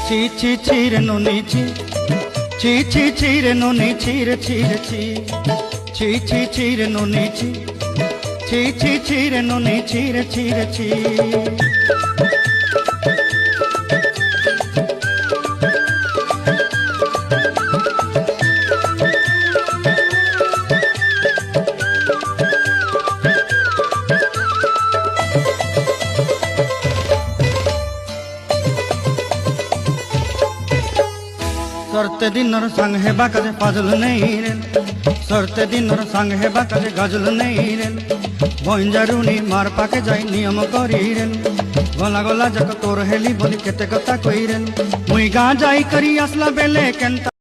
ছি ছি ছি রে নুনি ছি ছি ছি ছি রে নুনি ছি রে ছি রে ছি ছি ছি ছি রে নুনি ছি ছি ছি ছি রে নুনি ছি রে ছি রে ছি। सरते दिनर संग हेबा काजे फाजल नहीं रेन सरते दिनर संग हेबा काजे गजल नहीं रेन बंजारुनी मार पाके जाई नियम करी रेन गला गला जक तोर हेली बोली केते कथा कई रेन मुई गा जाई करी असला बेले केनता।